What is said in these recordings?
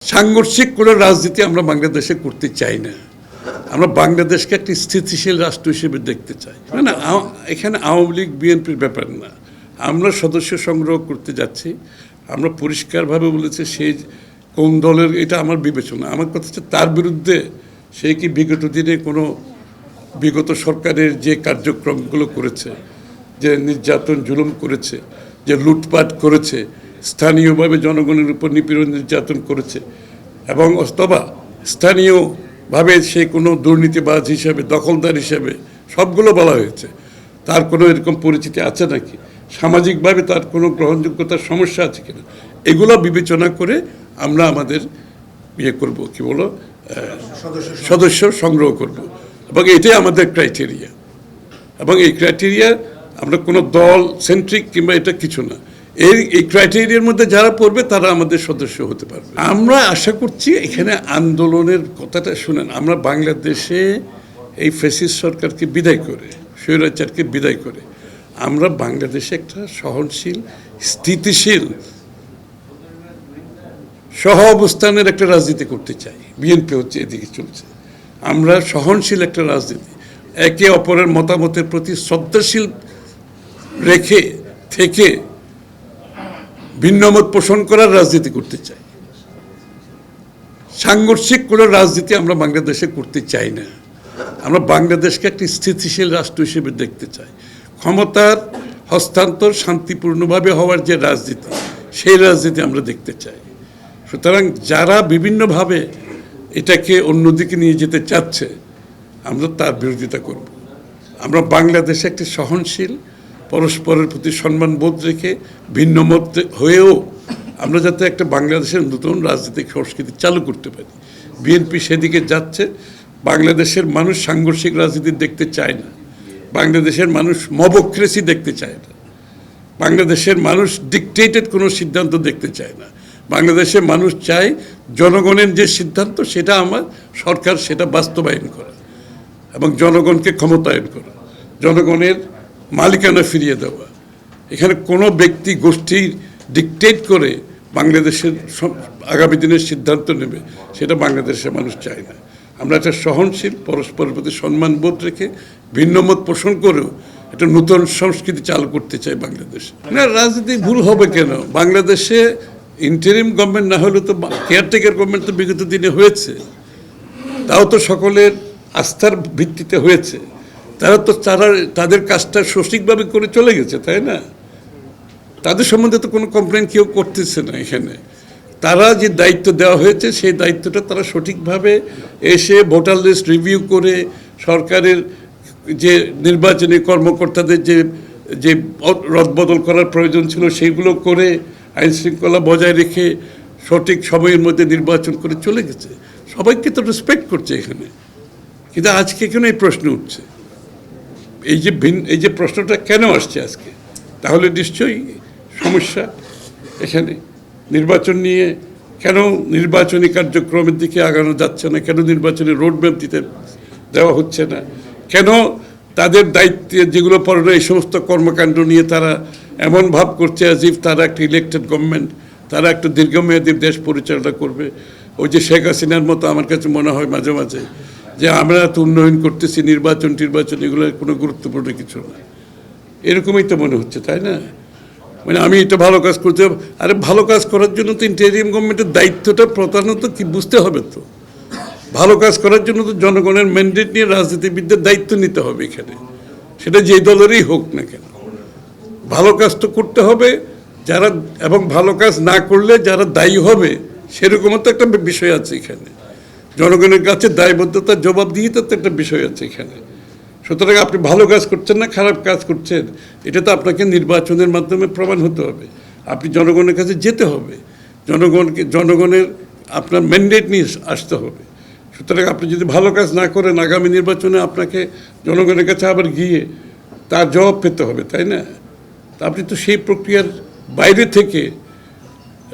সাংঘর্ষিক কোনো রাজনীতি আমরা বাংলাদেশে করতে চাই না। আমরা বাংলাদেশকে একটি স্থিতিশীল রাষ্ট্র হিসেবে দেখতে চাই। না, এখানে আওয়ামী লীগ বিএনপির ব্যাপার না। আমরা সদস্য সংগ্রহ করতে যাচ্ছি। আমরা পরিষ্কারভাবে বলেছি সেই কোন দলের, এটা আমার বিবেচনা। আমার কথা হচ্ছে তার বিরুদ্ধে সে কি বিগত দিনে কোনো বিগত সরকারের যে কার্যক্রমগুলো করেছে, যে নির্যাতন জুলুম করেছে, যে লুটপাট করেছে, স্থানীয়ভাবে জনগণের উপর নিপীড়ন নির্যাতন করেছে, এবং অথবা স্থানীয়ভাবে সে কোনো দুর্নীতিবাজ হিসেবে, দখলদার হিসেবে সবগুলো বলা হয়েছে। তার কোনো এরকম পরিচিতি আছে নাকি, সামাজিকভাবে তার কোনো গ্রহণযোগ্যতার সমস্যা আছে কিনা, এগুলো বিবেচনা করে আমরা আমাদের করব, কি বলো, সদস্য সংগ্রহ করব, এবং এটাই আমাদের ক্রাইটেরিয়া। এবং এই ক্রাইটেরিয়া আমরা কোনো দল সেন্ট্রিক কিংবা এটা কিছু না। এই ক্রাইটেরিয়ার মধ্যে যারা পড়বে তারা আমাদের সদস্য হতে পারবে। আমরা আশা করছি এখানে আন্দোলনের কথাটা শুনেন, আমরা বাংলাদেশে এই ফ্যাসিস্ট সরকারকে বিদায় করে, স্বৈরাচারকে বিদায় করে আমরা বাংলাদেশে একটা সহনশীল, স্থিতিশীল, সহ অবস্থানের একটা রাজনীতি করতে চাই। বিএনপি হচ্ছে এদিকে চলছে। আমরা সহনশীল একটা রাজনীতি, একে অপরের মতামতের প্রতি শ্রদ্ধাশীল রেখে থেকে ভিন্নমত পোষণ করার রাজনীতি করতে চাই। সাংঘর্ষিক কোনো রাজনীতি আমরা বাংলাদেশে করতে চাই না। আমরা বাংলাদেশকে একটি স্থিতিশীল রাষ্ট্র হিসেবে দেখতে চাই। ক্ষমতার হস্তান্তর শান্তিপূর্ণভাবে হওয়ার যে রাজনীতি, সেই রাজনীতি আমরা দেখতে চাই। সুতরাং যারা বিভিন্নভাবে এটাকে অন্যদিকে নিয়ে যেতে চাচ্ছে, আমরা তার বিরোধিতা করব। আমরা বাংলাদেশে একটি সহনশীল, পরস্পরের প্রতি সম্মানবোধ রেখে, ভিন্নমত হয়েও আমরা যাতে একটা বাংলাদেশের নতুন রাজনৈতিক সংস্কৃতি চালু করতে পারি। বিএনপি সেদিকে যাচ্ছে। বাংলাদেশের মানুষ সাংঘর্ষিক রাজনীতি দেখতে চায় না। বাংলাদেশের মানুষ মবক্রেসি দেখতে চায় না। বাংলাদেশের মানুষ ডিকটেটেড কোনো সিদ্ধান্ত দেখতে চায় না। বাংলাদেশের মানুষ চায় জনগণের যে সিদ্ধান্ত, সেটা আমার সরকার সেটা বাস্তবায়ন করা এবং জনগণকে ক্ষমতায়ন করা, জনগণের মালিকানা ফিরিয়ে দেওয়া। এখানে কোনো ব্যক্তি গোষ্ঠী ডিকটেট করে বাংলাদেশের আগামী দিনের সিদ্ধান্ত নেবে, সেটা বাংলাদেশের মানুষ চায় না। আমরা একটা সহনশীল, পরস্পরের প্রতি সম্মানবোধ রেখে, ভিন্নমত পোষণ করেও একটা নতুন সংস্কৃতি চালু করতে চাই বাংলাদেশে। না, রাজনীতি ভুল হবে কেন? বাংলাদেশে ইন্টারিম গভর্নমেন্ট না হলে তো কেয়ারটেকার গভর্নমেন্ট তো বিগত দিনে হয়েছে, তাও তো সকলের আস্থার ভিত্তিতে হয়েছে। তারা তাদের কাজটা সঠিকভাবে করে চলে গেছে, তাই না? তাদের সম্বন্ধে তো কোনো কমপ্লেন কেউ করতেছে না এখানে। তারা যে দায়িত্ব দেওয়া হয়েছে, সেই দায়িত্বটা তারা সঠিকভাবে এসে ভোটার লিস্ট রিভিউ করে, সরকারের যে নির্বাচনী কর্মকর্তাদের যে রদবদল করার প্রয়োজন ছিল সেইগুলো করে, আইন শৃঙ্খলা বজায় রেখে সঠিক সময়ের মধ্যে নির্বাচন করে চলে গেছে। সবাইকে তো রেসপেক্ট করছে এখানে। কিন্তু আজকে কেন এই প্রশ্ন উঠছে? এই যে প্রশ্নটা কেন আসছে আজকে? তাহলে নিশ্চয়ই সমস্যা এখানে। নির্বাচন নিয়ে কেন নির্বাচনী কার্যক্রমের দিকে আগানো যাচ্ছে না, কেন নির্বাচনী রোডম্যাপ দেওয়া হচ্ছে না, কেন তাদের দায়িত্বে যেগুলো পড়ে না এই সমস্ত কর্মকাণ্ড নিয়ে তারা এমন ভাব করছে অ্যাজ ইফ তারা একটা ইলেক্টেড গভর্নমেন্ট, তারা একটা দীর্ঘমেয়াদী দেশ পরিচালনা করবে। ওই যে শেখ হাসিনার মতো আমার কাছে মনে হয় মাঝে মাঝে যে আমরা তো উন্নয়ন করতেছি, নির্বাচন এগুলো কোনো গুরুত্বপূর্ণ কিছু না, এরকমই তো মনে হচ্ছে, তাই না? মানে আমি এটা ভালো কাজ করতে হবে। আরে ভালো কাজ করার জন্য তো ইন্টারিম গভর্নমেন্টের দায়িত্বটা প্রধানত কি বুঝতে হবে তো। ভালো কাজ করার জন্য তো জনগণের ম্যান্ডেট নিয়ে রাজনীতিবিদদের দায়িত্ব নিতে হবে এখানে, সেটা যেই দলেরই হোক না কেন। ভালো কাজ তো করতে হবে যারা, এবং ভালো কাজ না করলে যারা দায়ী হবে, সেরকমও তো একটা বিষয় আছে এখানে। জনগণের কাছে দায়বদ্ধতার জবাবদিহিতার তো একটা বিষয় আছে এখানে। সুতরাং আপনি ভালো কাজ করছেন না খারাপ কাজ করছেন, এটা তো আপনাকে নির্বাচনের মাধ্যমে প্রমাণ হতে হবে। আপনি জনগণের কাছে যেতে হবে, জনগণের আপনার ম্যান্ডেট নিয়ে আসতে হবে। সুতরাং আপনি যদি ভালো কাজ না করেন, আগামী নির্বাচনে আপনাকে জনগণের কাছে আবার গিয়ে তার জবাব পেতে হবে, তাই না? আপনি তো সেই প্রক্রিয়ার বাইরে থেকে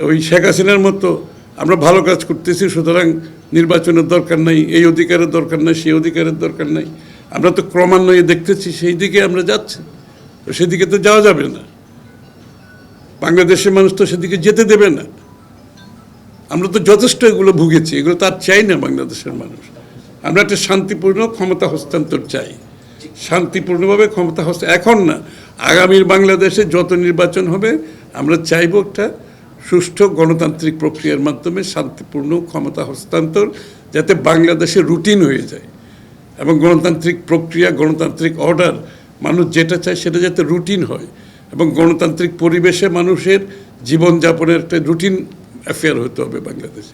ওই শেখ হাসিনার মতো আমরা ভালো কাজ করতেছি, সুতরাং নির্বাচনের দরকার নাই, এই অধিকারের দরকার নাই, সেই অধিকারের দরকার নাই, আমরা তো ক্রমান্বয়ে দেখতেছি সেই দিকে আমরা যাচ্ছি। তো সেদিকে তো যাওয়া যাবে না, বাংলাদেশের মানুষ তো সেদিকে যেতে দেবে না। আমরা তো যথেষ্ট এগুলো ভুগেছি, এগুলো তো আর চাই না বাংলাদেশের মানুষ। আমরা একটা শান্তিপূর্ণ ক্ষমতা হস্তান্তর চাই, শান্তিপূর্ণভাবে ক্ষমতা এখন না, আগামীর বাংলাদেশে যত নির্বাচন হবে আমরা চাইব একটা সুষ্ঠু গণতান্ত্রিক প্রক্রিয়ার মাধ্যমে শান্তিপূর্ণ ক্ষমতা হস্তান্তর, যাতে বাংলাদেশে রুটিন হয়ে যায় এবং গণতান্ত্রিক প্রক্রিয়া, গণতান্ত্রিক অর্ডার, মানুষ যেটা চায় সেটা যাতে রুটিন হয় এবং গণতান্ত্রিক পরিবেশে মানুষের জীবনযাপনের একটা রুটিন অ্যাফেয়ার হতে হবে বাংলাদেশে।